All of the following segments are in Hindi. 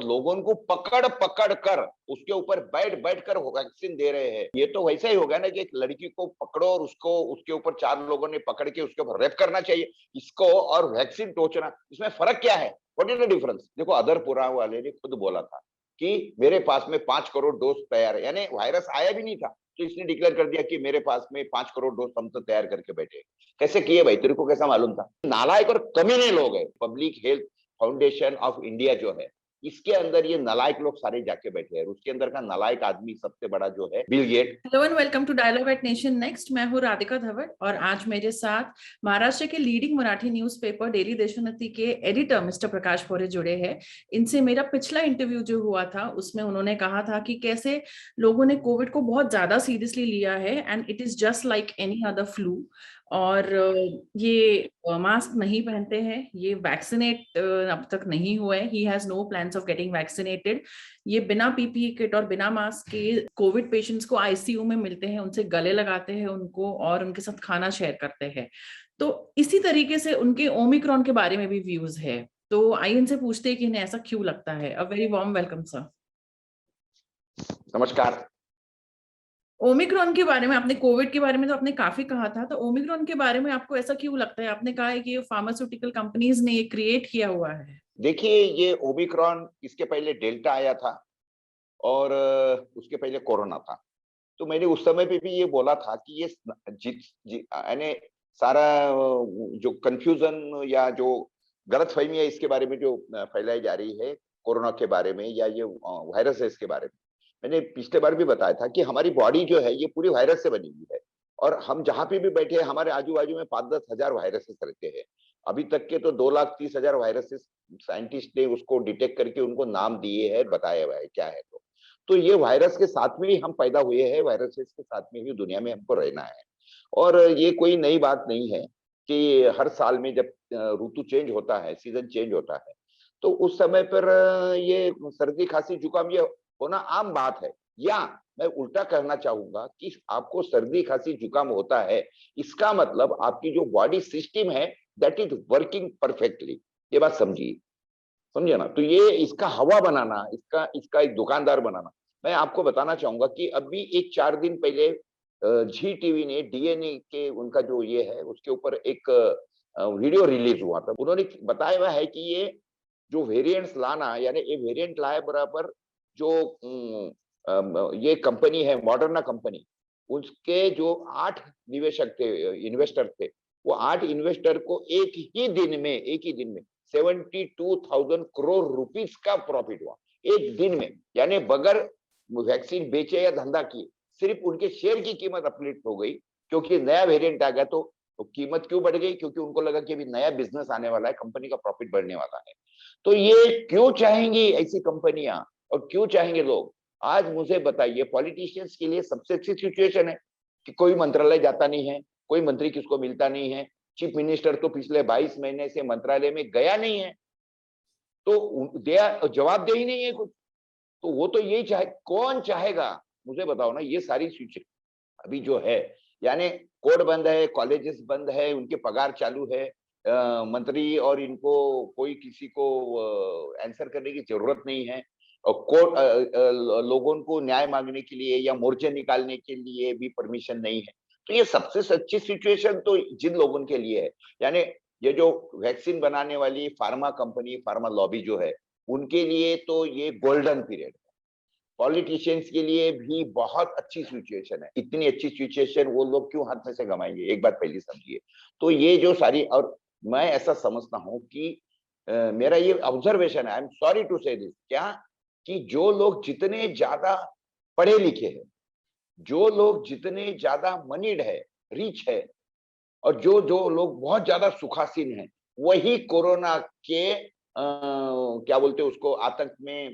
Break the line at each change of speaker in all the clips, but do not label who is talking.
लोगों को पकड़ पकड़ कर उसके ऊपर बैठ बैठ कर वैक्सीन दे रहे हैं। ये तो वैसा ही हो गया ना कि एक लड़की को पकड़ो और उसको उसके ऊपर 4 लोगों ने पकड़ के उसके ऊपर रेप करना चाहिए इसको, और वैक्सीन टोचना, इसमें फर्क क्या है? What is the difference? देखो, अदरपुरा वाले ने खुद बोला था कि मेरे पास में 5 करोड़ डोज तैयार है, यानी वायरस आया भी नहीं था तो इसने डिक्लेयर कर दिया कि मेरे पास में 5 करोड़ डोज हम तो तैयार करके बैठे। कैसे किए भाई? तेरे को कैसा मालूम था? नालायक और कमीने लोग हैं। Public health foundation of India जो है, इसके अंदर ये नालायक लोग सारे जाके बैठे हैं। उसके अंदर का नालायक आदमी सबसे बड़ा जो है bill gate.
Hello and welcome to dialogue at Nation Next. मैं हूँ राधिका धवन और आज मेरे साथ महाराष्ट्र के leading Marathi newspaper daily Deshonnati के एडिटर मिस्टर प्रकाश पोरे जुड़े हैं। इनसे मेरा पिछला इंटरव्यू जो हुआ था उसमें उन्होंने कहा था कि कैसे लोगों ने कोविड को बहुत ज्यादा सीरियसली लिया है and it is just like any other flu. और ये मास्क नहीं पहनते हैं, ये वैक्सीनेट अब तक नहीं हुए। He has no plans of getting vaccinated. ये बिना पीपीई किट और बिना मास्क के कोविड पेशेंट्स को आईसीयू में मिलते हैं, उनसे गले लगाते हैं उनको और उनके साथ खाना शेयर करते हैं। तो इसी तरीके से उनके ओमिक्रॉन के बारे में भी व्यूज है। तो आइए इनसे पूछते हैं कि इन्हें ऐसा क्यों लगता है। A very warm welcome sir.
नमस्कार।
ओमिक्रॉन के बारे में, आपने कोविड के बारे में तो आपने काफी कहा था, तो ओमिक्रॉन के बारे में आपको ऐसा क्यों लगता है? आपने कहा है कि ये फार्मास्यूटिकल कंपनीज ने ये क्रिएट किया हुआ है।
देखिए, ये ओमिक्रॉन, इसके पहले डेल्टा आया था और उसके पहले कोरोना था। तो मैंने उस समय पे भी ये बोला था कि ये यानी सारा जो कंफ्यूजन या जो गलतफहमी है इसके बारे में जो फैलाई जा रही है कोरोना के बारे में या ये वायरस है इसके बारे में, मैंने पिछले बार भी बताया था कि हमारी बॉडी जो है ये पूरी वायरस से बनी हुई है और हम जहां पे भी बैठे हैं हमारे आजू बाजू में 5-10 हजार वायरसेस रहते हैं। अभी तक के तो 2,30,000 वायरसेस साइंटिस्ट ने उसको डिटेक्ट करके उनको नाम दिए हैं, बताया हुआ है क्या है। तो ये वायरस के साथ में ही हम पैदा हुए हैं, वायरसेस के साथ में ही दुनिया में हमको रहना है। और ये कोई नई बात नहीं है कि हर साल में जब ऋतु चेंज होता है, सीजन चेंज होता है, तो उस समय पर ये सर्दी खांसी जुकाम ये होना आम बात है। या मैं उल्टा कहना चाहूंगा कि आपको सर्दी खांसी जुकाम होता है, इसका मतलब आपकी जो बॉडी सिस्टम है दैट इज वर्किंग परफेक्टली। ये बात समझिए, समझे ना? तो ये इसका हवा बनाना, इसका इसका एक दुकानदार बनाना। मैं आपको बताना चाहूंगा कि अभी एक 4 दिन पहले जी टीवी ने डीएनए के उनका जो ये है उसके ऊपर एक वीडियो रिलीज हुआ था। उन्होंने बताया हुआ है कि ये जो वेरिएंट्स लाना, यानी ये वेरिएंट लाए बराबर जो ये कंपनी है मॉडर्ना कंपनी, उसके जो 8 निवेशक थे, इन्वेस्टर थे, वो 8 इन्वेस्टर को एक ही दिन में 72,000 करोड़ रुपीस का प्रॉफिट हुआ एक दिन में। यानी बगैर वैक्सीन बेचे या धंधा किए सिर्फ उनके शेयर की कीमत अपलिफ्ट हो गई, क्योंकि नया वेरिएंट आ गया। तो कीमत क्यों बढ़ गई? क्योंकि उनको लगा कि अभी नया बिजनेस आने वाला है, कंपनी का प्रॉफिट बढ़ने वाला है। तो ये क्यों चाहेंगी ऐसी कंपनियां और क्यों चाहेंगे लोग? आज मुझे बताइए, पॉलिटिशियंस के लिए सबसे अच्छी सिचुएशन है कि कोई मंत्रालय जाता नहीं है, कोई मंत्री किसको मिलता नहीं है, चीफ मिनिस्टर तो पिछले 22 महीने से मंत्रालय में गया नहीं है, तो जवाब दे ही नहीं है कुछ। तो वो तो यही चाहे, कौन चाहेगा? मुझे बताओ ना, ये सारी सिचुएशन अभी जो है, यानी कोर्ट बंद है, कॉलेजेस बंद है, उनके पगार चालू है, मंत्री और इनको कोई किसी को आंसर करने की जरूरत नहीं है, और कोर्ट लोगों को न्याय मांगने के लिए या मोर्चे निकालने के लिए भी परमिशन नहीं है। तो ये सबसे सच्ची सिचुएशन तो जिन लोगों के लिए है, यानी ये जो वैक्सीन बनाने वाली फार्मा कंपनी, फार्मा लॉबी जो है, उनके लिए तो ये गोल्डन पीरियड है। पॉलिटिशियंस के लिए भी बहुत अच्छी सिचुएशन है। इतनी अच्छी सिचुएशन वो लोग क्यों हाथ में से गंवाएंगे? एक बात पहले समझिए। तो ये जो सारी, और मैं ऐसा समझता हूं कि मेरा ये ऑब्जर्वेशन है, आई एम सॉरी टू से दिस, क्या कि जो लोग जितने ज्यादा पढ़े लिखे हैं, जो लोग जितने ज्यादा मनीड है, रिच है, और जो जो लोग बहुत ज्यादा सुखासीन हैं, वही कोरोना के क्या बोलते हैं उसको, आतंक में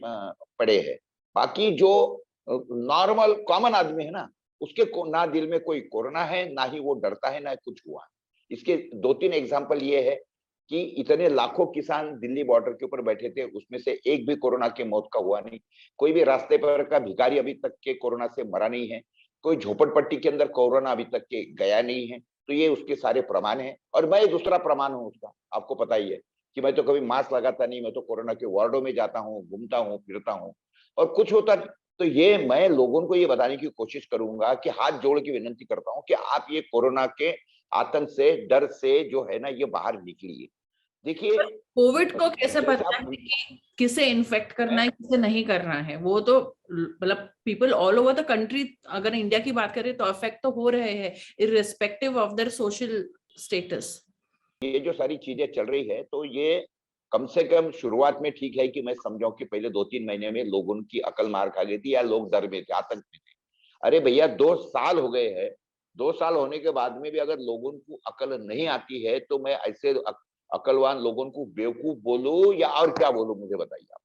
पड़े हैं। बाकी जो नॉर्मल कॉमन आदमी है ना, उसके ना दिल में कोई कोरोना है, ना ही वो डरता है, ना कुछ हुआ। इसके 2-3 एग्जांपल ये है कि इतने लाखों किसान दिल्ली बॉर्डर के ऊपर बैठे थे, उसमें से एक भी कोरोना की मौत का हुआ नहीं। कोई भी रास्ते पर का भिखारी अभी तक के कोरोना से मरा नहीं है। कोई झोपड़पट्टी के अंदर कोरोना अभी तक के गया नहीं है। तो ये उसके सारे प्रमाण हैं, और मैं दूसरा प्रमाण हूं उसका, आपको पता ही है कि मैं तो कभी मास्क लगाता नहीं, मैं तो कोरोना के वार्डों में जाता हूँ, घूमता हूँ, फिरता हूँ और कुछ होता नहीं। तो ये मैं लोगों को ये बताने की कोशिश करूंगा कि हाथ जोड़ के विनंती करता हूँ कि आप ये कोरोना के आतंक से, डर से जो है ना, ये बाहर निकलिए। देखिए,
कोविड को कैसे
जैसे
पता
आप,
है कि किसे इन्फेक्ट करना
मैं
है, किसे नहीं करना है? वो तो मतलब people all over the country, अगर इंडिया की बात करें तो अफेक्ट तो हो रहे हैं irrespective of their social status.
ये जो सारी चीजें चल रही है, तो ये कम से कम शुरुआत में ठीक है कि मैं समझाऊं कि पहले 2-3 महीने में लोगों की अकल मार खा गई थी या लोग डर में थे, आतंक में थे। अरे भैया, 2 साल हो गए हैं। 2 साल होने के बाद में भी अगर लोगों को अकल नहीं आती है, तो मैं ऐसे अकलवान लोगों को बेवकूफ बोलूं या और क्या बोलूं, मुझे बताइए आप।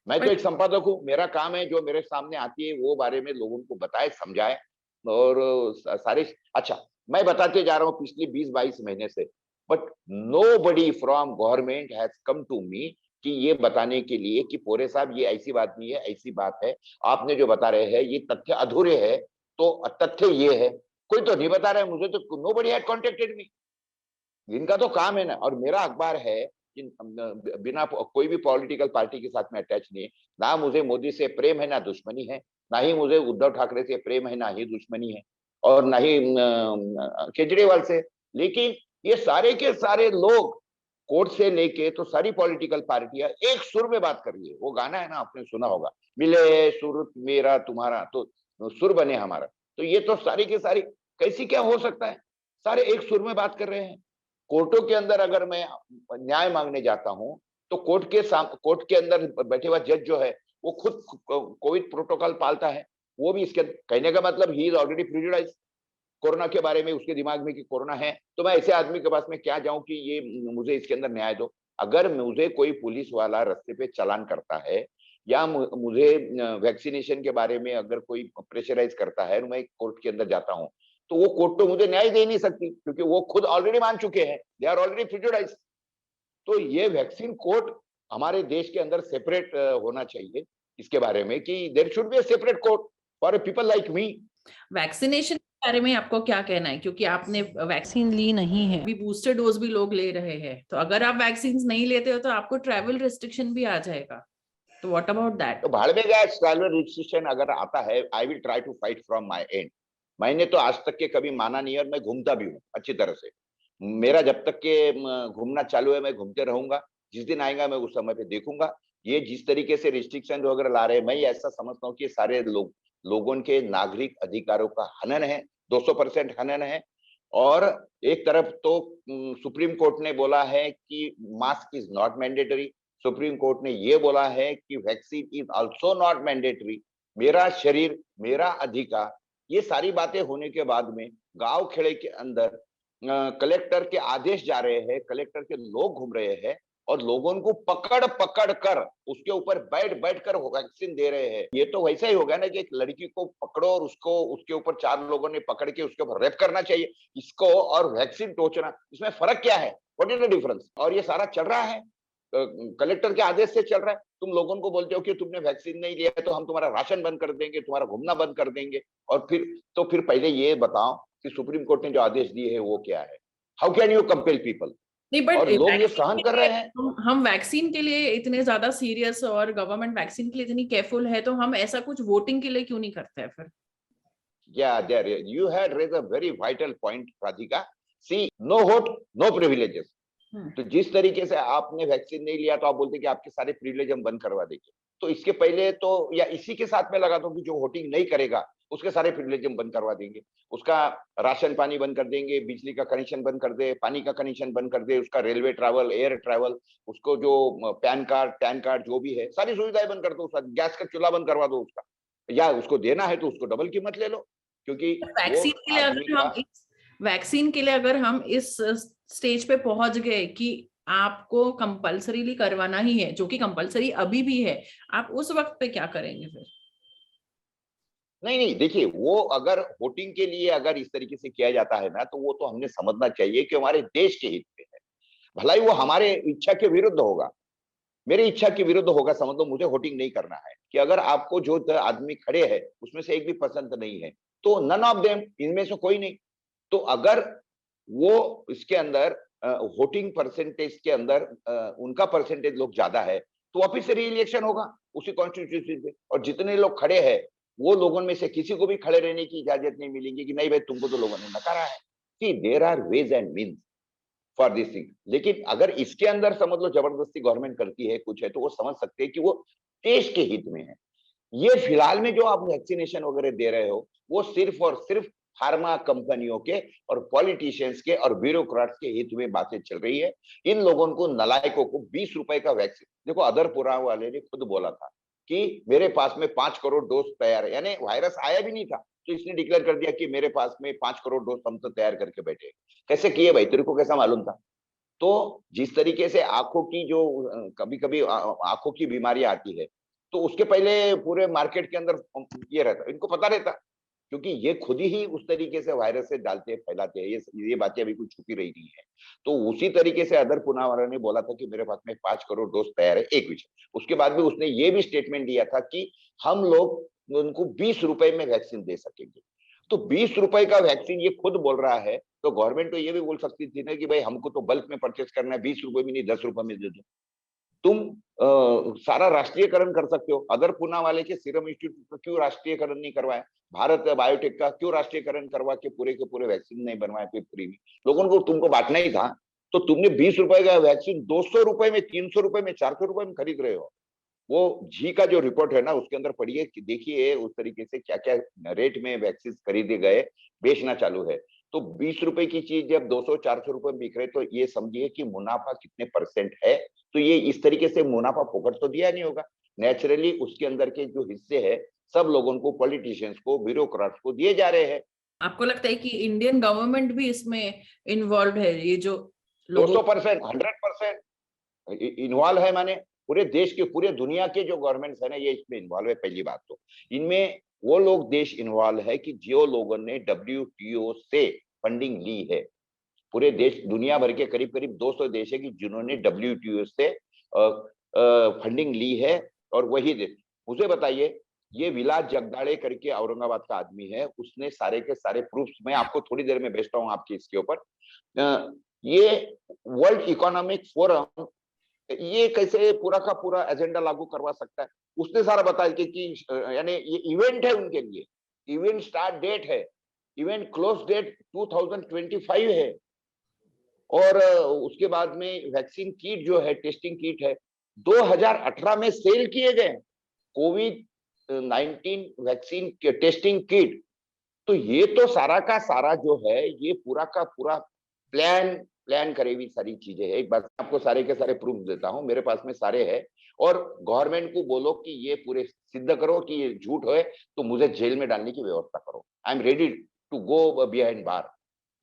मैं तो
बट
एक संपादक हूँ, मेरा काम है जो मेरे सामने आती है वो बारे में लोगों को बताए, समझाए। और सारे, अच्छा, मैं बताते जा रहा हूँ पिछले 20-22 महीने से, but nobody from government has come to me कि ये बताने के लिए कि पोरे साहब ये ऐसी बात नहीं है, ऐसी बात है, आपने जो बता रहे हैं ये तथ्य अधूरे है। तो तथ्य ये है, कोई तो नहीं बता रहा है मुझे, तो nobody had contacted me. इनका तो काम है ना, और मेरा अखबार है कि बिना कोई भी पॉलिटिकल पार्टी के साथ में अटैच नहीं है। ना मुझे मोदी से प्रेम है, ना दुश्मनी है, ना ही मुझे उद्धव ठाकरे से प्रेम है, ना ही दुश्मनी है, और ना ही केजरीवाल से। लेकिन ये सारे के सारे लोग, कोर्ट से लेके तो सारी पॉलिटिकल पार्टियां एक सुर में बात कर रही है। वो गाना है ना, आपने सुना होगा, मिले सुर मेरा तुम्हारा तो सुर बने हमारा। तो ये तो सारी के सारी, कैसी क्या हो सकता है, सारे एक सुर में बात कर रहे हैं। कोर्टों के अंदर अगर मैं न्याय मांगने जाता हूं, तो कोर्ट के अंदर बैठे हुआ जज जो है, वो खुद कोविड प्रोटोकॉल पालता है। वो भी इसके कहने का मतलब he is already prejudice corona के बारे में, उसके दिमाग में कि कोरोना है। तो मैं ऐसे आदमी के पास में क्या जाऊं कि ये मुझे इसके अंदर न्याय दो। अगर मुझे कोई पुलिस वाला रास्ते पे चालान करता है, या मुझे वैक्सीनेशन के बारे में अगर कोई प्रेशराइज करता है, मैं कोर्ट के अंदर जाता हूं, तो वो कोर्ट तो मुझे न्याय दे नहीं सकती, क्योंकि वो खुद ऑलरेडी मान चुके हैं, दे आर ऑलरेडी प्रिजुडाइज। तो ये वैक्सीन कोर्ट हमारे देश के अंदर सेपरेट होना चाहिए, इसके बारे में कि there should be a separate court for people like me.
Vaccination के बारे में आपको क्या कहना है, क्योंकि आपने वैक्सीन ली नहीं है, अभी बूस्टर डोज भी लोग ले रहे हैं, तो अगर आप वैक्सीन नहीं लेते हो तो आपको ट्रैवल रिस्ट्रिक्शन भी आ जाएगा, तो व्हाट अबाउट दैट?
तो भाड़ में गया, ट्रैवल रिस्ट्रिक्शन अगर आता है, I will try to fight from my end. मैंने तो आज तक के कभी माना नहीं है, और मैं घूमता भी हूँ अच्छी तरह से। मेरा जब तक के घूमना चालू है, मैं घूमते रहूंगा। जिस दिन आएगा मैं उस समय पे देखूंगा। ये जिस तरीके से रिस्ट्रिक्शन वगैरह ला रहे हैं, मैं ऐसा समझता हूँ कि सारे लोगों के नागरिक अधिकारों का हनन है, 200% हनन है। और एक तरफ तो सुप्रीम कोर्ट ने बोला है कि mask is not mandatory. Supreme court ने ये बोला है कि vaccine is also not mandatory. मेरा शरीर मेरा अधिकार, ये सारी बातें होने के बाद में गांव खेड़े के अंदर कलेक्टर के आदेश जा रहे हैं, कलेक्टर के लोग घूम रहे हैं, और लोगों को पकड़ पकड़ कर उसके ऊपर बैठ बैठ कर वैक्सीन दे रहे हैं। ये तो वैसा ही हो गया ना कि एक लड़की को पकड़ो और उसको उसके ऊपर 4 लोगों ने पकड़ के उसके ऊपर रेप करना चाहिए। इसको और वैक्सीन टोचना, इसमें फर्क क्या है? What is the difference? और ये सारा चल रहा है कलेक्टर के आदेश से चल रहा है। तुम लोगों को बोलते हो कि तुमने वैक्सीन नहीं लिया है तो हम तुम्हारा राशन बंद कर देंगे, तुम्हारा घूमना बंद कर देंगे। और फिर पहले ये बताओ कि सुप्रीम कोर्ट ने जो आदेश दिए है वो क्या है? How can you compel people?
नहीं, बट
और लोग ये सहन कर रहे हैं।
हम वैक्सीन के लिए इतने ज्यादा सीरियस और गवर्नमेंट वैक्सीन के लिए इतनी केयरफुल है, तो हम ऐसा कुछ वोटिंग के लिए क्यों नहीं करते हैं फिर?
Yeah, there you had raised a very vital point, Radhika. See, no vote, no privileges. तो जिस तरीके से आपने वैक्सीन नहीं लिया, तो आप बोलते कि आपके सारे प्रिविलेज हम बंद करवा देंगे। तो इसके पहले तो, या इसी के साथ में लगा दो कि जो वोटिंग नहीं करेगा उसके सारे प्रिविलेज हम बंद करवा देंगे। उसका राशन पानी बंद कर देंगे, बिजली का कनेक्शन बंद कर दे, पानी का कनेक्शन बंद कर दे, उसका रेलवे ट्रैवल, एयर ट्रैवल, उसको जो पैन कार्ड जो भी है, सारी सुविधाएं बंद कर दो। उसका गैस का चूल्हा बंद करवा दो उसका, या उसको देना है तो उसको डबल कीमत ले लो, क्योंकि वो
वैक्सीन के लिए
आदमी
अगर
का।
हम इस वैक्सीन के लिए अगर हम इस स्टेज पे पहुंच गए कि आपको कंपलसरीली करवाना ही है, जो कि कंपलसरी अभी भी है, आप उस वक्त पे क्या करेंगे फिर?
नहीं नहीं, देखिए, वो अगर वोटिंग के लिए अगर इस तरीके से किया जाता है ना, तो वो तो हमने समझना चाहिए कि हमारे देश के हित में है। भलाई वो हमारे इच्छा के विरुद्ध होगा, मेरी इच्छा के विरुद्ध होगा, समझ लो मुझे वोटिंग नहीं करना है, कि अगर आपको जो आदमी खड़े हैं उसमें से एक भी पसंद नहीं है, तो नन ऑफ देम, इनमें से कोई नहीं। तो अगर वो इसके अंदर वोटिंग परसेंटेज के अंदर उनका परसेंटेज लोग ज्यादा है, तो वापिस से री इलेक्शन होगा उसी कॉन्स्टिट्यूशन पे। और जितने लोग खड़े हैं वो लोगों में से किसी को भी खड़े रहने की इजाजत नहीं मिलेगी कि नहीं भाई तुमको तो लोगों ने नकारा है। See there are ways and means for this thing. लेकिन अगर इसके अंदर समझ लो जबरदस्ती गवर्नमेंट करती है कुछ है, तो वो समझ सकते हैं कि वो देश के हित में है। ये फिलहाल में जो आप वैक्सीनेशन वगैरह दे रहे हो वो सिर्फ और सिर्फ फार्मा कंपनियों के और पॉलिटिशियंस के और ब्यूरोक्रेट्स के हित में बातें चल रही है। इन लोगों को, नलायकों को 20 रुपए का वैक्सीन, देखो अदरपुरा वाले ने खुद बोला था कि मेरे पास में 5 करोड़ डोज तैयार है, यानी वायरस आया भी नहीं था तो इसने डिक्लेयर कर दिया कि मेरे पास में 5 करोड़ डोज हम तो तैयार करके बैठे। कैसे किए भाई, तेरे को कैसा मालूम था? तो जिस तरीके से आंखों की जो कभी कभी आंखों की बीमारियां आती है, तो उसके पहले पूरे मार्केट के अंदर ये रहता, इनको पता रहता, क्योंकि ये खुद ही उस तरीके से वायरस से डालते हैं, फैलाते हैं। ये बातें अभी कुछ छुपी रही नहीं है। तो उसी तरीके से अदर पुनावाला ने बोला था कि मेरे पास में 5 करोड़ डोज तैयार है, एक विषय। उसके बाद भी उसने ये भी स्टेटमेंट दिया था कि हम लोग उनको 20 रुपए में वैक्सीन दे सकेंगे। तो 20 रुपए का वैक्सीन ये खुद बोल रहा है, तो गवर्नमेंट तो ये भी बोल सकती थी ना कि भाई हमको तो बल्क में परचेस करना है, 20 रुपए में नहीं 10 रुपए में दे दो। तुम सारा राष्ट्रीयकरण कर सकते हो। अदर पूना वाले के सीरम इंस्टीट्यूट का क्यों राष्ट्रीयकरण नहीं करवाया? भारत बायोटेक का क्यों राष्ट्रीयकरण करवा के पूरे वैक्सीन नहीं बनवाए फिर फ्री में? लोगों को तुमको बांटना ही था, तो तुमने 20 रुपए का वैक्सीन 200 रुपए में, 300 रुपए में, 400 रुपए में खरीद रहे हो। वो जी का जो रिपोर्ट है ना उसके अंदर पढ़िए कि देखिए उस तरीके से क्या क्या रेट में वैक्सीन खरीदे गए, बेचना चालू है। तो 20 रुपए की चीज जब 200-400 रुपए में बिक रहे, तो ये समझिए कि मुनाफा कितने परसेंट है। तो ये इस तरीके से मुनाफा फोकट तो दिया नहीं होगा, नेचुरली उसके अंदर के जो हिस्से है सब लोगों को, पॉलिटिशियंस को, ब्यूरोक्रेट्स को दिए जा रहे हैं।
आपको लगता है कि इंडियन गवर्नमेंट भी इसमें इन्वॉल्व है? ये जो
200%, 100% इन्वॉल्व है, माने पूरे देश के, पूरे दुनिया के जो गवर्नमेंट्स है ना ये इसमें इन्वॉल्व है। पहली बात तो इनमें वो लोग देश इन्वॉल्व है कि जो लोगों ने WTO से फंडिंग ली है। पूरे देश, दुनिया भर के करीब करीब 200 देश है कि जिन्होंने WTO से फंडिंग ली है। और वही देश, मुझे बताइए, ये विलास जगदाड़े करके औरंगाबाद का आदमी है, उसने सारे के सारे प्रूफ्स मैं आपको थोड़ी देर में भेजता हूँ आपके इसके ऊपर। ये वर्ल्ड इकोनॉमिक फोरम ये कैसे पूरा का पूरा एजेंडा लागू करवा सकता है? उसने सारा बताया कि यानी ये इवेंट है उनके लिए, इवेंट स्टार्ट डेट है, इवेंट क्लोज डेट 2025 है। और उसके बाद में वैक्सीन किट जो है, टेस्टिंग किट है, 2018 में सेल किए गए कोविड-19 वैक्सीन के टेस्टिंग किट। तो ये तो सारा का सारा जो है ये पूरा का पूरा प्लान करे हुई सारी चीजें है। एक बात आपको सारे के सारे प्रूफ देता हूं, मेरे पास में सारे हैं। और गवर्नमेंट को बोलो कि ये पूरे सिद्ध करो कि ये झूठ है, तो मुझे जेल में डालने की व्यवस्था करो। I am ready to go behind bar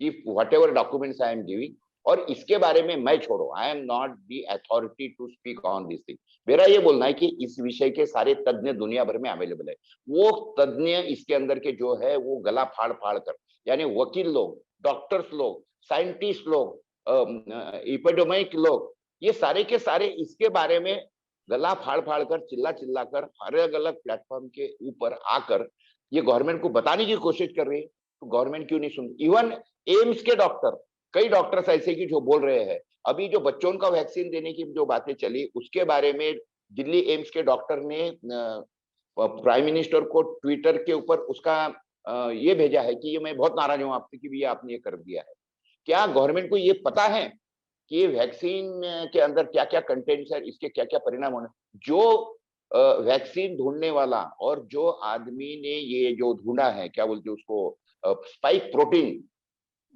if whatever documents I am giving. और इसके बारे में मैं छोड़ो, I am not the authority to speak on this thing. मेरा ये बोलना है कि इस विषय के सारे तज्ञ दुनिया भर में अवेलेबल है। वो तज्ञ इसके अंदर के जो है वो गला फाड़ फाड़ कर, यानी वकील लोग, डॉक्टर्स लोग, साइंटिस्ट लोग, इपिडेमिक लोग, ये सारे के सारे इसके बारे में गला फाड़ फाड़ कर, चिल्ला चिल्ला कर, अलग अलग प्लेटफॉर्म के ऊपर आकर ये गवर्नमेंट को बताने की कोशिश कर रही है। तो गवर्नमेंट क्यों नहीं सुन? इवन एम्स के डॉक्टर, कई डॉक्टर्स ऐसे की जो बोल रहे हैं, अभी जो बच्चों का वैक्सीन देने की जो बातें चली उसके बारे में दिल्ली एम्स के डॉक्टर ने प्राइम मिनिस्टर को ट्विटर के ऊपर उसका ये भेजा है कि ये मैं बहुत नाराज हूं आपसे कि भी आपने ये कर दिया है। क्या गवर्नमेंट को ये पता है कि ये वैक्सीन के अंदर क्या क्या कंटेंट्स है, इसके क्या क्या परिणाम होने? जो वैक्सीन ढूंढने वाला और जो आदमी ने ये जो ढूंढा है, क्या बोलते हैं उसको, स्पाइक प्रोटीन,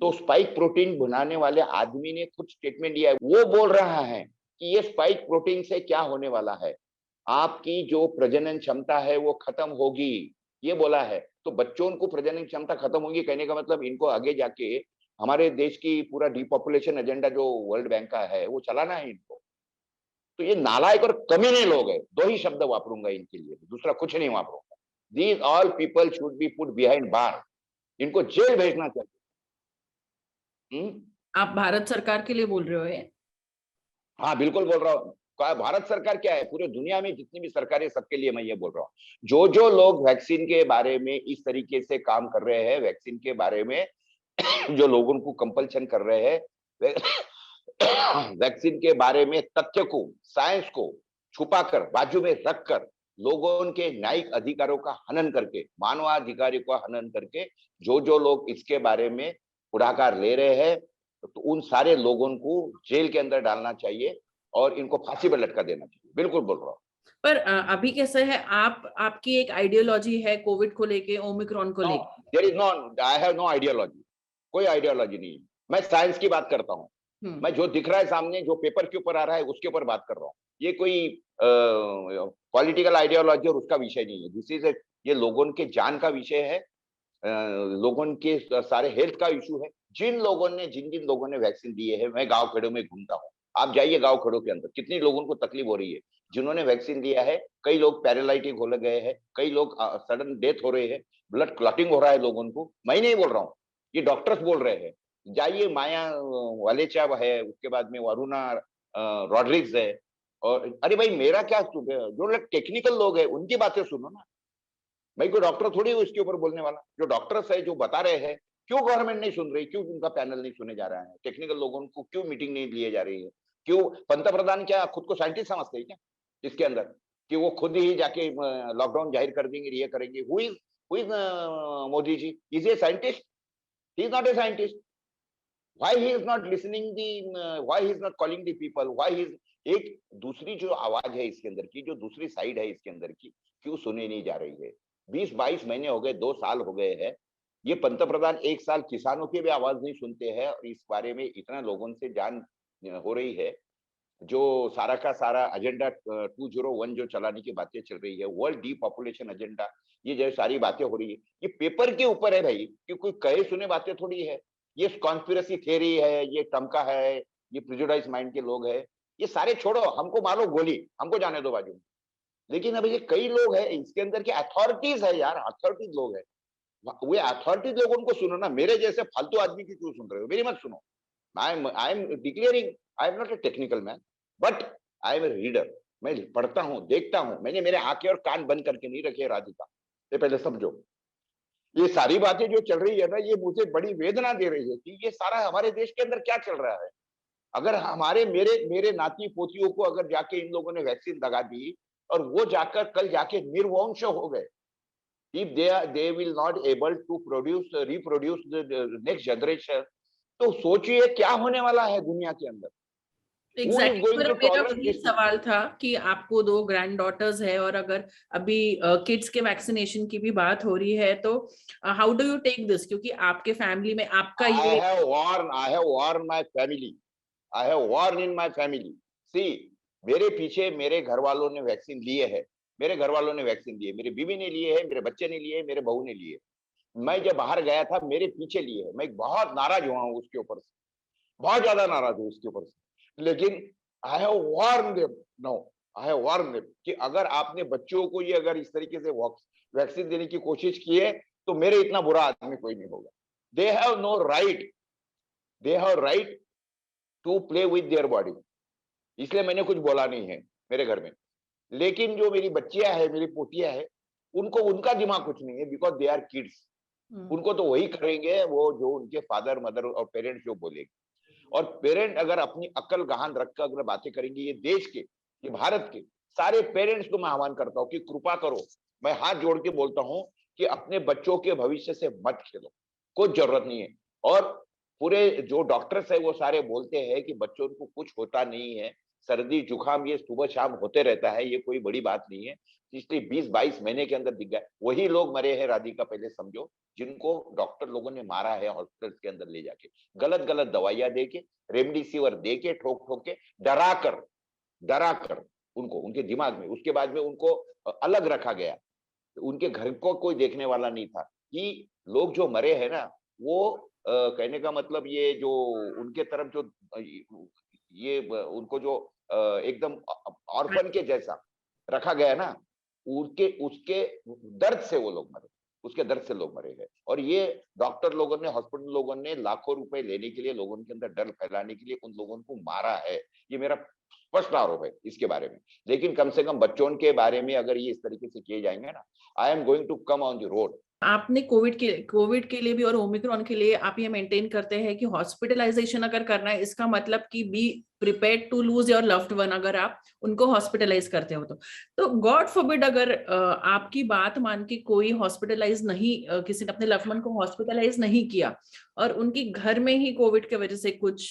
तो स्पाइक प्रोटीन बनाने वाले आदमी ने कुछ स्टेटमेंट दिया है। वो बोल रहा है कि ये स्पाइक प्रोटीन से क्या होने वाला है, आपकी जो प्रजनन क्षमता है वो खत्म होगी, ये बोला है। तो बच्चों को प्रजनन क्षमता खत्म होगी कहने का मतलब इनको आगे जाके हमारे देश की पूरा डिपॉपुलेशन एजेंडा जो वर्ल्ड बैंक का है वो चलाना है इनको। तो ये नालायक और कमीने लोग हैं, दो ही शब्द वापरूंगा इनके लिए, दूसरा कुछ नहीं वापरूंगा। These all people should be put behind bars, इनको जेल भेजना चाहिए।
आप भारत सरकार के लिए बोल रहे हो ये?
हाँ बिल्कुल बोल रहा हूँ। भारत सरकार क्या है, पूरे दुनिया में जितनी भी सरकारें सबके लिए मैं ये बोल रहा हूँ। जो जो लोग वैक्सीन के बारे में इस तरीके से काम कर रहे हैं, वैक्सीन के बारे में जो लोगों को कंपल्शन कर रहे हैं, वैक्सीन के बारे में तथ्य को, साइंस को छुपाकर, बाजू में रखकर, लोगों के न्यायिक अधिकारों का हनन करके, मानवाधिकारों का हनन करके जो लोग इसके बारे में पुढाकार ले रहे हैं, तो उन सारे लोगों को जेल के अंदर डालना चाहिए और इनको फांसी पर लटका देना चाहिए। बिल्कुल बोल रहा हूँ।
पर अभी कैसा है, आपकी एक आइडियोलॉजी है कोविड को लेके, ओमिक्रॉन को
नो,
लेके?
There is no, I have no ideology. कोई आइडियोलॉजी नहीं है। मैं साइंस की बात करता हूँ। मैं जो दिख रहा है सामने, जो पेपर के ऊपर आ रहा है, उसके ऊपर बात कर रहा हूँ। ये कोई पॉलिटिकल आइडियोलॉजी और उसका विषय नहीं है। दिस इज ये लोगों के जान का विषय है, लोगों के सारे हेल्थ का इशू है। जिन जिन लोगों ने वैक्सीन दिए है, मैं गांव खेड़ों में घूमता हूँ, आप जाइए गांव खेड़ों के अंदर, कितनी लोगों को तकलीफ हो रही है। जिन्होंने वैक्सीन लिया है, कई लोग पैरालाइटिक हो गए हैं, कई लोग सडन डेथ हो रहे हैं, ब्लड क्लॉटिंग हो रहा है लोगों को। मैं नहीं बोल रहा हूँ, ये डॉक्टर्स बोल रहे हैं। जाइए, माया वालेचा है, उसके बाद में वरुणा रॉड्रिग्स है, और अरे भाई मेरा क्या, जो लोग टेक्निकल लोग हैं उनकी बातें सुनो ना। मैं कोई डॉक्टर थोड़ी हूँ इसके ऊपर बोलने वाला। जो डॉक्टर्स है, जो बता रहे हैं, क्यों गवर्नमेंट नहीं सुन रही, क्यों उनका पैनल नहीं सुने जा रहा है, टेक्निकल लोगों को क्यों मीटिंग नहीं लिए जा रही है, क्यों पंतप्रधान क्या खुद को साइंटिस्ट समझते हैं क्या इसके अंदर, कि वो खुद ही जाके लॉकडाउन जाहिर कर देंगे, ये करेंगे? Who is Modi ji? Is a scientist? He is not a scientist. why he is not listening the why he is not calling the people, why he is, एक दूसरी जो आवाज है इसके अंदर की, जो दूसरी साइड है इसके अंदर की, क्यों सुनी नहीं जा रही है? 20-22 महीने हो गए, 2 साल हो गए हैं। ये पंतप्रधान 1 साल किसानों की भी आवाज नहीं सुनते हैं, और इस बारे में इतना लोगों से जान हो रही है। जो सारा का सारा एजेंडा 2010 जो चलाने की बातें चल रही है, वर्ल्ड डी पॉपुलेशन एजेंडा, ये जो सारी बातें हो रही है, ये पेपर के ऊपर है भाई, कि कोई कहे सुने बातें थोड़ी है। ये कॉन्स्पिरेसी थियरी है, ये टमका है, ये प्रिजुडाइज माइंड के लोग है। ये सारे छोड़ो, हमको मारो गोली, हमको जाने दो बाजू में। लेकिन अब ये कई लोग है इसके अंदर के अथॉरिटीज है यार, अथॉरिटीज लोग है। वे अथॉरिटीज लोगों को सुनो ना, मेरे जैसे फालतू आदमी की क्यों सुन रहे हो? मेरी मत सुनो। I am declaring, I am not a technical man, but I am a reader. मैं पढ़ता हूँ, देखता हूँ। मैंने मेरे आंखें और कान बंद करके नहीं रखे राधिका, ये पहले समझो। ये सारी बातें जो चल रही है ना, ये मुझे बड़ी वेदना दे रही है कि ये सारा हमारे देश के अंदर क्या चल रहा है। अगर हमारे मेरे मेरे नाती पोतियों को अगर जाके इन लोगों ने वैक्सीन लगा दी, और वो जाकर कल जाके निर्वंश हो गए, if they will not able to reproduce the next generation, तो सोचिए क्या होने वाला है दुनिया के अंदर। Who is
एग्जैक्टली,
going
पर
to
मेरा
tolerate
वही
this thing?
सवाल था कि आपको 2 ग्रैंड डॉटर्स है, और अगर अभी किड्स के वैक्सीनेशन की भी बात हो रही है, तो how do you take this, क्योंकि आपके फैमिली में आपका
I
ये
have warned my family. I have warned in my family. See, मेरे पीछे मेरे घर वालों ने वैक्सीन लिए है, मेरे घर वालों ने वैक्सीन लिए, मेरी बीवी ने लिए है, मेरे बच्चे ने लिए है, मेरे बहू ने लिए। मैं जब बाहर गया था, मेरे पीछे लिए है। मैं बहुत नाराज हुआ हूँ उसके ऊपर से, बहुत ज्यादा नाराज हूँ उसके ऊपर से। लेकिन I have warn them, no, I have warn them, कि अगर आपने बच्चों को ये अगर इस तरीके से वैक्सीन देने की कोशिश की है, तो मेरे इतना बुरा आदमी कोई नहीं होगा। They have no right, they have right to play with their body. इसलिए मैंने कुछ बोला नहीं है मेरे घर में। लेकिन जो मेरी बच्चियां है, मेरी पोतियां है, उनको उनका दिमाग कुछ नहीं है, बिकॉज दे आर किड्स। उनको तो वही करेंगे वो जो उनके फादर मदर और पेरेंट्स जो बोलेंगे। और पेरेंट अगर अपनी अकल गहान रखकर अगर बातें करेंगे, ये देश के, ये भारत के सारे पेरेंट्स को मैं आह्वान करता हूँ कि कृपा करो, मैं हाथ जोड़ के बोलता हूँ कि अपने बच्चों के भविष्य से मत खेलो, कोई जरूरत नहीं है। और पूरे जो डॉक्टर्स है वो सारे बोलते हैं कि बच्चों को कुछ होता नहीं है, सर्दी जुकाम ये सुबह शाम होते रहता है, ये कोई बड़ी बात नहीं है। पिछले 20-22 महीने के अंदर दिख गया, वही लोग मरे हैं राधिका, पहले समझो, जिनको डॉक्टर लोगों ने मारा है हॉस्पिटल के अंदर ले जाके, गलत गलत दवाइयां दे के, रेमडेसिविर दे के, ठोक ठोक के, डरा कर उनको, उनके दिमाग में, उसके बाद में उनको अलग रखा गया। उनके घर को कोई देखने वाला नहीं था। कि लोग जो मरे हैं ना, वो कहने का मतलब ये जो उनके तरफ जो ये उनको जो एकदम ऑर्फन के जैसा रखा गया ना, उनके उसके दर्द से वो लोग मरे, उसके दर्द से लोग मरे हैं। और ये डॉक्टर लोगों ने, हॉस्पिटल लोगों ने लाखों रुपए लेने के लिए, लोगों के अंदर डर फैलाने के लिए उन लोगों को मारा है। ये मेरा स्पष्ट आरोप है इसके बारे में। लेकिन कम से कम बच्चों के बारे में अगर ये इस तरीके से किए जाएंगे ना, I am going to come on the road.
आपने कोविड के लिए भी और ओमिक्रॉन के लिए आप ये मेंटेन करते हैं कि हॉस्पिटलाइजेशन अगर करना है, इसका मतलब कि be prepared to lose your loved one, अगर आप उनको हॉस्पिटलाइज करते हो तो गॉड फॉरबिड अगर आपकी बात मान के कोई हॉस्पिटलाइज नहीं, किसी ने अपने लव्ड वन को हॉस्पिटलाइज नहीं किया और उनकी घर में ही कोविड की वजह से कुछ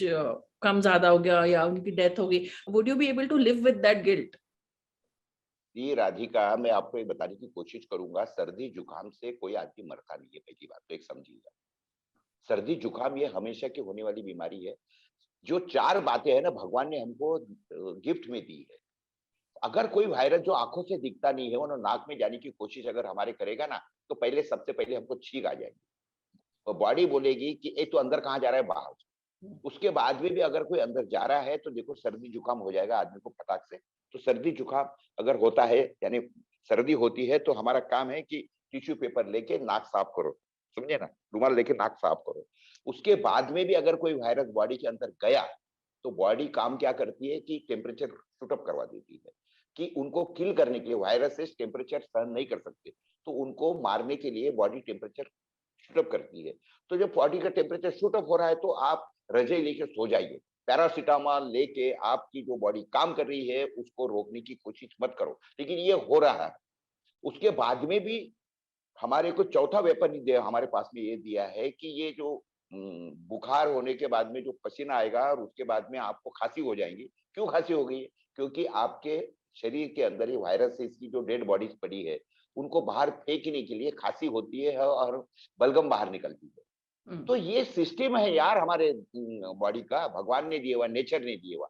कम ज्यादा हो गया या उनकी डेथ हो गई, would you be able to live with that guilt?
जी राधिका, मैं आपको ये बताने की कोशिश करूंगा, सर्दी जुकाम से कोई आदमी मरता नहीं है, पहली बात तो एक समझिएगा। सर्दी जुकाम ये हमेशा की होने वाली बीमारी है। जो 4 बातें हैं ना, भगवान ने हमको गिफ्ट में दी है। अगर कोई वायरस जो आंखों से दिखता नहीं है, वो नाक में जाने की कोशिश अगर हमारे करेगा ना, तो पहले सबसे पहले हमको छींक आ जाएगी और बॉडी बोलेगी कि ये तो अंदर कहाँ जा रहा है, बाहर। उसके बाद में भी अगर कोई अंदर जा रहा है तो देखो सर्दी जुकाम हो जाएगा आदमी को फटाक से। तो सर्दी जुकाम अगर होता है, यानी सर्दी होती है, तो हमारा काम है कि टिश्यू पेपर लेके नाक साफ करो, समझे ना, रुमाल लेके नाक साफ करो। उसके बाद में भी अगर कोई वायरस बॉडी के अंदर गया, तो बॉडी काम क्या करती है कि टेम्परेचर शूटअप करवा देती है, कि उनको किल करने के लिए, वायरसेस टेम्परेचर सहन नहीं कर सकते, तो उनको मारने के लिए बॉडी टेम्परेचर शूटअप करती है। तो जब बॉडी का टेम्परेचर शूटअप हो रहा है, तो आप रजाई लेके सो जाइए, पैरासीटामोल लेके आपकी जो बॉडी काम कर रही है उसको रोकने की कोशिश मत करो। लेकिन ये हो रहा है। उसके बाद में भी हमारे को चौथा वेपन दिया, हमारे पास में ये दिया है कि ये जो बुखार होने के बाद में जो पसीना आएगा और उसके बाद में आपको खांसी हो जाएगी। क्यों खांसी हो गई है? क्योंकि आपके शरीर के अंदर ये वायरस से इसकी जो डेड बॉडीज पड़ी है, उनको बाहर फेंकने के लिए खांसी होती है और बलगम बाहर निकलती है। तो ये सिस्टम है यार हमारे बॉडी का, भगवान ने दिया हुआ, नेचर ने दिया हुआ।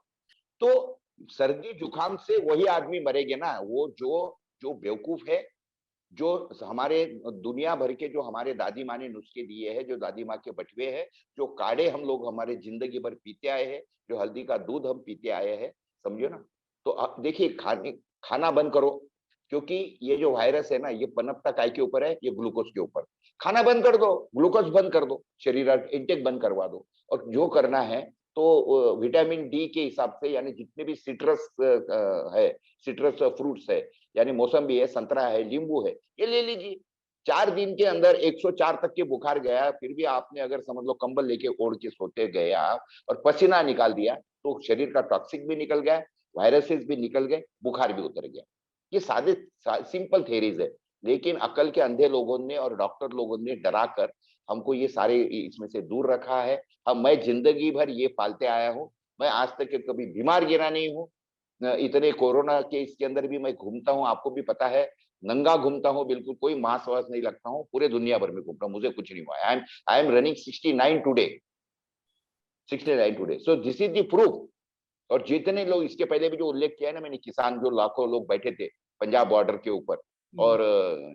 तो सर्दी जुकाम से वही आदमी मरेगा ना, वो जो जो बेवकूफ है, जो हमारे दुनिया भर के जो हमारे दादी माँ ने नुस्खे दिए हैं, जो दादी माँ के बटवे हैं, जो काढ़े हम लोग हमारे जिंदगी भर पीते आए हैं, जो हल्दी का दूध हम पीते आए हैं, समझो ना। तो अब देखिए, खाना बंद करो, क्योंकि ये जो वायरस है ना, ये पनपता काय के ऊपर है, ये ग्लूकोज के ऊपर। खाना बंद कर दो, ग्लूकोज बंद कर दो, शरीर इंटेक बंद करवा दो। और जो करना है तो विटामिन डी के हिसाब से, यानी जितने भी सिट्रस है, सिट्रस फ्रूट्स है, यानी मौसम्बी है, संतरा है, नींबू है, ये ले लीजिए। 4 दिन के अंदर 104 तक के बुखार गया, फिर भी आपने अगर समझ लो कंबल लेके ओढ़ के सोते गए आप और पसीना निकाल दिया, तो शरीर का टॉक्सिक भी निकल गया, वायरसेस भी निकल गए, बुखार भी उतर गया। ये सादे सिंपल थेरीज है। लेकिन अकल के अंधे लोगों ने और डॉक्टर लोगों ने डरा कर हमको ये सारे इसमें से दूर रखा है। अब मैं जिंदगी भर ये पालते आया हूँ, मैं आज तक कभी बीमार गिरा नहीं हूँ। इतने कोरोना के इसके अंदर भी मैं घूमता हूँ, आपको भी पता है, नंगा घूमता हूँ, बिल्कुल कोई मास्क वास्क नहीं लगता हूँ, पूरे दुनिया भर में घूमता हूँ, मुझे कुछ नहीं हुआ। I am running 69 today, 69 today, so this is the proof. और जितने लोग इसके पहले भी जो उल्लेख किया है ना मैंने, किसान जो लाखों लोग बैठे थे पंजाब बॉर्डर के ऊपर, और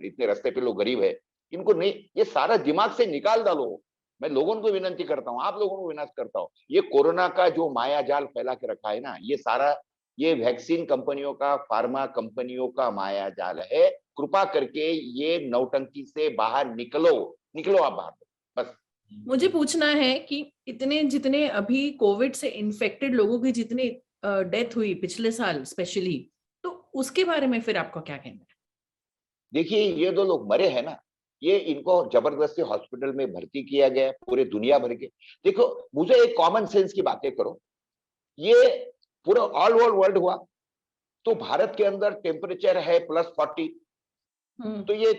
इतने रास्ते पे लोग गरीब है, इनको नहीं, ये सारा दिमाग से निकाल डालो। मैं लोगों को विनती करता हूँ, आप लोगों को विनती करता हूँ, ये कोरोना का जो माया जाल फैला के रखा है ना, ये सारा ये वैक्सीन कंपनियों का, फार्मा कंपनियों का माया जाल है। कृपा करके ये नौटंकी से बाहर निकलो, निकलो आप बाहर, बस।
मुझे पूछना है कि इतने जितने अभी कोविड से इन्फेक्टेड लोगों की जितनी डेथ हुई पिछले साल स्पेशली, तो उसके बारे में फिर आपका क्या कहना है?
देखिए, ये 2 लोग मरे हैं ना, ये इनको जबरदस्ती हॉस्पिटल में भर्ती किया गया, पूरे दुनिया भर के। देखो, मुझे एक कॉमन सेंस की बातें करो, ये पूरा ऑल ओवर वर्ल्ड हुआ, तो भारत के अंदर टेम्परेचर है +40, तो ये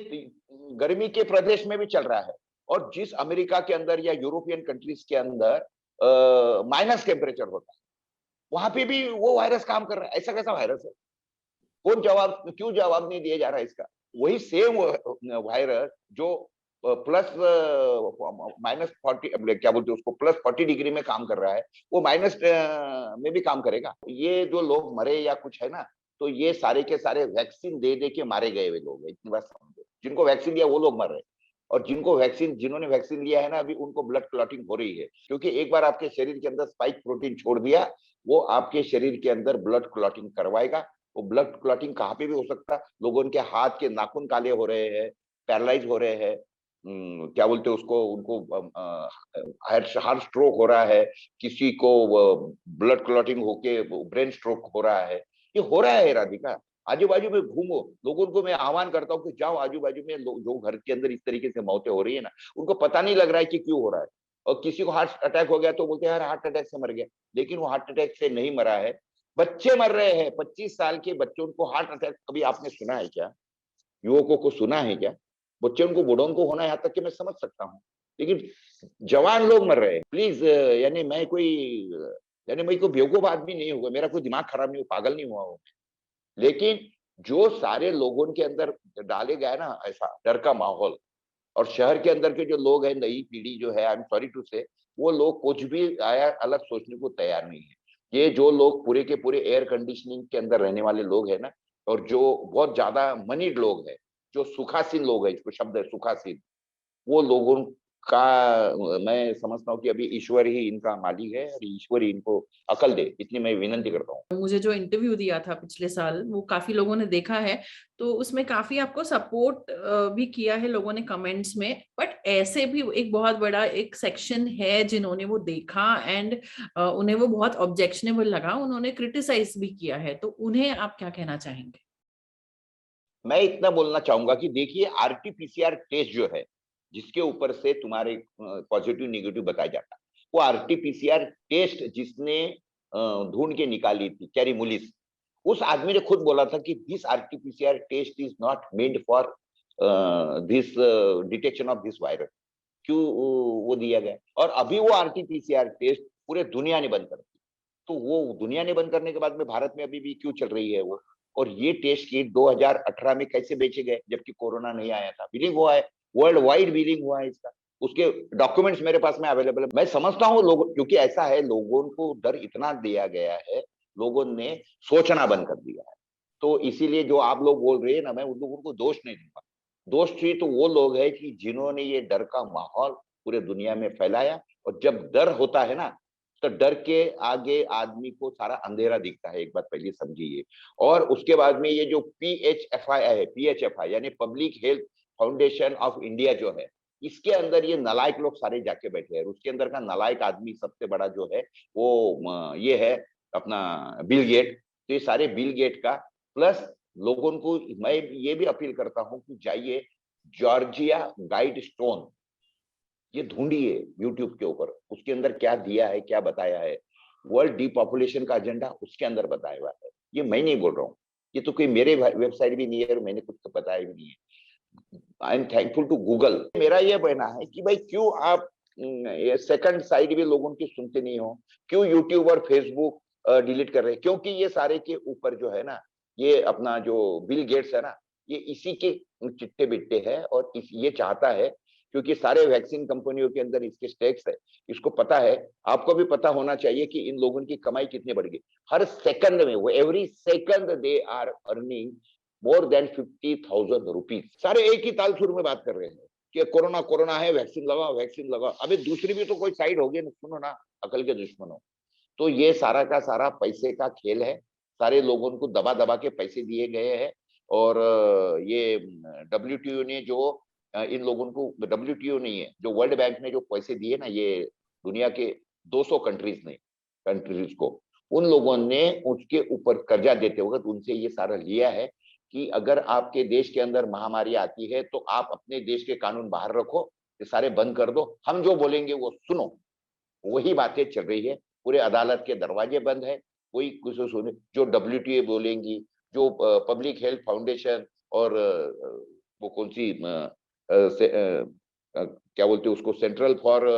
गर्मी के प्रदेश में भी चल रहा है। और जिस अमेरिका के अंदर या यूरोपियन कंट्रीज के अंदर माइनस टेम्परेचर होता है, वहां पे भी वो वायरस काम कर रहा है। ऐसा कैसा वायरस है? क्यों जवाब नहीं दिया जा रहा है इसका? वही सेम वायरस जो प्लस -40, क्या बोलते हैं उसको, +40 डिग्री में काम कर रहा है, वो माइनस में भी काम करेगा। ये जो लोग मरे या कुछ है ना, तो ये सारे के सारे वैक्सीन दे दे के मारे गए हुए लोग हैं, इतनी बात समझो। जिनको वैक्सीन दिया वो लोग मर रहे हैं, और जिन्होंने वैक्सीन लिया है ना, अभी उनको ब्लड क्लॉटिंग हो रही है, क्योंकि एक बार आपके शरीर के अंदर स्पाइक प्रोटीन छोड़ दिया, वो आपके शरीर के अंदर ब्लड क्लॉटिंग करवाएगा। वो ब्लड क्लॉटिंग कहाँ पे भी हो सकता है, लोगों के हाथ के नाखून काले हो रहे हैं, पैरालाइज हो रहे हैं, क्या बोलते हैं उसको, उनको हार्ट स्ट्रोक हो रहा है, किसी को ब्लड क्लॉटिंग होके ब्रेन स्ट्रोक हो रहा है। ये हो रहा है राधिका। आजू बाजू में घूमो, लोगों को मैं आह्वान करता हूँ कि जाओ आजू बाजू में जो घर के अंदर इस तरीके से मौतें हो रही है ना, उनको पता नहीं लग रहा है कि क्यों हो रहा है। और किसी को हार्ट अटैक हो गया तो बोलते हैं यार हार्ट अटैक से मर गया, लेकिन वो हार्ट अटैक से नहीं मरा है। बच्चे मर रहे हैं, 25 साल के बच्चों को हार्ट अटैक, कभी आपने सुना है क्या? युवकों को सुना है क्या? बच्चों को, बूढ़ों को होना, यहाँ तक कि मैं समझ सकता हूँ, लेकिन जवान लोग मर रहे हैं। प्लीज, यानी मैं कोई, यानी मैं कोई बेवकूफ आदमी नहीं हुआ, मेरा कोई दिमाग खराब नहीं हुआ, पागल नहीं हुआ हूँ, लेकिन जो सारे लोगों के अंदर डाले गए ना ऐसा डर का माहौल, और शहर के अंदर के जो लोग हैं, नई पीढ़ी जो है, आई एम सॉरी टू से, वो लोग कुछ भी आया अलग सोचने को तैयार नहीं है। ये जो लोग पूरे के पूरे एयर कंडीशनिंग के अंदर रहने वाले लोग हैं ना, और जो बहुत ज्यादा मनीड लोग हैं, जो सुखासीन लोग हैं, इसको शब्द है सुखासीन, वो लोगों का मैं समझता हूँ कि अभी ईश्वर ही इनका मालिक है, और ईश्वर ही इनको अकल दे, इतनी मैं विनंती करता हूँ।
मुझे जो इंटरव्यू दिया था पिछले साल वो काफी लोगों ने देखा है, तो उसमें काफी आपको सपोर्ट भी किया है लोगों ने कमेंट्स में, बट ऐसे भी एक बहुत बड़ा एक सेक्शन है जिन्होंने वो देखा एंड उन्हें वो बहुत ऑब्जेक्शनेबल लगा, उन्होंने क्रिटिसाइज भी किया है, तो उन्हें आप क्या कहना चाहेंगे?
मैं इतना बोलना चाहूंगा कि देखिए, आरटीपीसीआर टेस्ट जो है, जिसके ऊपर से तुम्हारे पॉजिटिव निगेटिव बताया जाता है, वो आरटीपीसीआर टेस्ट जिसने ढूंढ के निकाली थी, कैरी मुलिस, उस आदमी ने खुद बोला था कि this RTPCR test is not made for this detection of this virus. क्यों वो दिया गया? और अभी वो आरटीपीसीआर टेस्ट पूरे दुनिया ने बंद कर दी, तो वो दुनिया ने बंद करने के बाद में भारत में अभी भी क्यों चल रही है वो? और ये टेस्ट किट 2018 में कैसे बेचे गए जबकि कोरोना नहीं आया था? बिलिंग हुआ है, वर्ल्ड वाइड बिलिंग हुआ है इसका, उसके डॉक्यूमेंट्स मेरे पास में अवेलेबल है। मैं समझता हूँ लोग, क्योंकि ऐसा है, लोगों को डर इतना दिया गया है, लोगों ने सोचना बंद कर दिया है। तो इसीलिए जो आप लोग बोल रहे हैं ना, मैं उन लोगों को दोष नहीं दूंगा। दोष चाहिए तो वो लोग हैं कि जिन्होंने ये डर का माहौल पूरे दुनिया में फैलाया, और जब डर होता है ना, तो डर के आगे आदमी को सारा अंधेरा दिखता है, एक बात पहले समझिए। और उसके बाद में ये जो पीएचएफआई है, पीएचएफआई यानी public health foundation of India जो है, इसके अंदर ये नालायक लोग सारे जाके बैठे हैं। उसके अंदर का नालायक आदमी सबसे बड़ा जो है वो ये है अपना बिल गेट। तो ये सारे बिल गेट का प्लस लोगों को मैं ये भी अपील करता हूं कि जाइए जॉर्जिया गाइड स्टोन, ये ढूंढिए यूट्यूब के ऊपर, उसके अंदर क्या दिया है, क्या बताया है। वर्ल्ड डिपॉपुलेशन का एजेंडा उसके अंदर बताया हुआ है, ये मैं नहीं बोल रहा हूँ, ये तो कोई मेरे वेबसाइट भी नहीं है और मैंने कुछ तो बताया भी नहीं है। I am thankful to Google. मेरा ये कहना है कि भाई क्यों आप ये सेकंड साइड भी लोगों की सुनते नहीं हो? क्यों यूट्यूब और फेसबुक डिलीट कर रहे हैं? क्योंकि ये सारे के ऊपर जो है ना, ये अपना जो बिल गेट्स है ना, ये इसी के चिट्टे बिट्टे है, और ये चाहता है, क्योंकि सारे वैक्सीन कंपनियों के अंदर इसके स्टेक्स है, इसको पता है। आपको भी पता होना चाहिए कि इन लोगों की कमाई कितनी बढ़ गई। हर सेकंड में वो, every second they are earning more than 50,000 rupees. सारे एक ही ताल सुर में बात कर रहे हैं कि कोरोना कोरोना है, वैक्सीन लगाओ वैक्सीन लगाओ। अभी दूसरी भी तो कोई साइड होगी ना, सुनो ना अकल के दुश्मनों। तो ये सारा का सारा पैसे का खेल है, सारे लोगों को दबा दबा के पैसे दिए गए हैं। और ये डब्ल्यूटीओ ने जो इन लोगों को, डब्ल्यूटीओ नहीं है, जो वर्ल्ड बैंक ने जो पैसे दिए ना, ये दुनिया के 200 कंट्रीज को, उन लोगों ने उसके ऊपर कर्जा देते वक्त उनसे ये सारा लिया है कि अगर आपके देश के अंदर महामारी आती है तो आप अपने देश के कानून बाहर रखो, ये सारे बंद कर दो, हम जो बोलेंगे वो सुनो। वही बातें चल रही है, पूरे अदालत के दरवाजे बंद है, कोई कुछ सुने। जो डब्ल्यूटीओ बोलेंगी, जो पब्लिक हेल्थ फाउंडेशन, और वो कौन सी क्या बोलते हैं उसको, सेंट्रल फॉर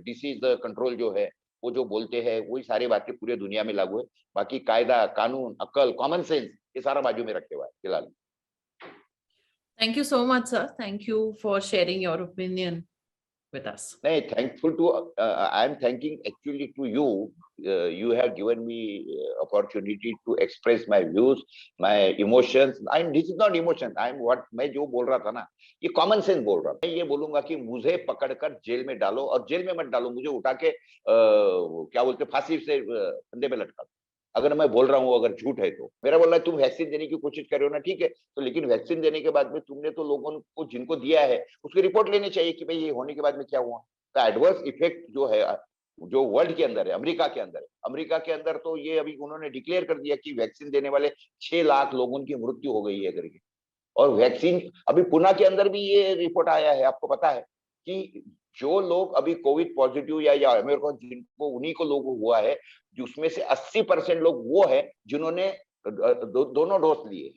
डिसीज कंट्रोल जो है, वो जो बोलते हैं वही सारी बातें पूरे दुनिया में लागू है। बाकी कायदा कानून अक्ल कॉमन सेंस ये सारा बाजू में रखे हुआ है फिलहाल।
Thank you so much, sir. Thank you for sharing your opinion with us.
नहीं, thankful to I am thanking actually to you. You have given me opportunity to express my views, my emotions. And this is not emotion. I am what मैं जो बोल रहा था ना, ये कॉमन सेंस बोल रहा था। मैं ये बोलूंगा कि मुझे पकड़कर जेल में डालो, और जेल में मत डालो, मुझे उठा के क्या बोलते फांसी से फंदे पे लटका दो। अगर मैं बोल रहा हूँ अगर झूठ है तो मेरा बोलना है तुम वैक्सीन देने की कोशिश कर रहे हो ना, ठीक है, तो लेकिन वैक्सीन देने के बाद में तुमने तो लोगों को जिनको दिया है उसकी रिपोर्ट लेनी चाहिए कि भाई ये होने के बाद में क्या हुआ। तो एडवर्स इफेक्ट जो है, जो वर्ल्ड के अंदर है, अमेरिका के अंदर है, अमेरिका के अंदर तो ये अभी उन्होंने डिक्लेयर कर दिया कि वैक्सीन देने वाले 6 लाख लोगों की मृत्यु हो गई है करके। और वैक्सीन अभी पुणे के अंदर भी ये रिपोर्ट आया है, आपको पता है कि जो लोग अभी कोविड पॉजिटिव या अमेरिका जिनको उन्हीं को लोग हुआ है, उसमें से 80% लोग वो है जिन्होंने दोनों डोज लिए।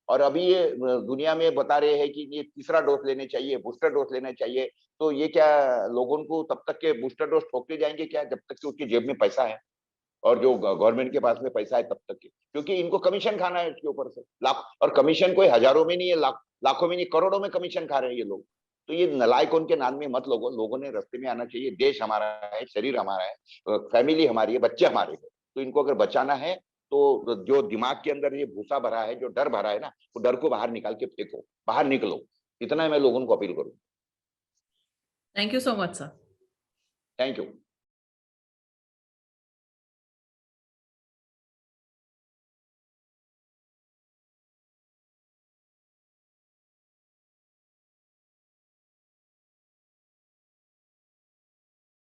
और अभी ये दुनिया में बता रहे हैं कि ये तीसरा डोज लेने चाहिए, बूस्टर डोज लेना चाहिए। तो ये क्या लोगों को तब तक के बूस्टर डोज ठोकते जाएंगे क्या, जब तक कि उसकी जेब में पैसा है और जो गवर्नमेंट के पास में पैसा है तब तक के, क्योंकि इनको कमीशन खाना है उसके ऊपर से लाख, और कमीशन कोई हजारों में नहीं है, लाखों में नहीं, करोड़ों में कमीशन खा रहे हैं ये लोग। तो ये नलायक उनके नाम में मत लोगों ने रास्ते में आना चाहिए। देश हमारा है, शरीर हमारा है, फैमिली हमारी है, बच्चे हमारे हैं। तो इनको अगर बचाना है तो जो दिमाग के अंदर ये भूसा भरा है, जो डर भरा है ना, वो डर को बाहर निकाल के फेंको, बाहर निकलो। इतना मैं लोगों को अपील करूँ।
Thank you so much sir.
Thank you.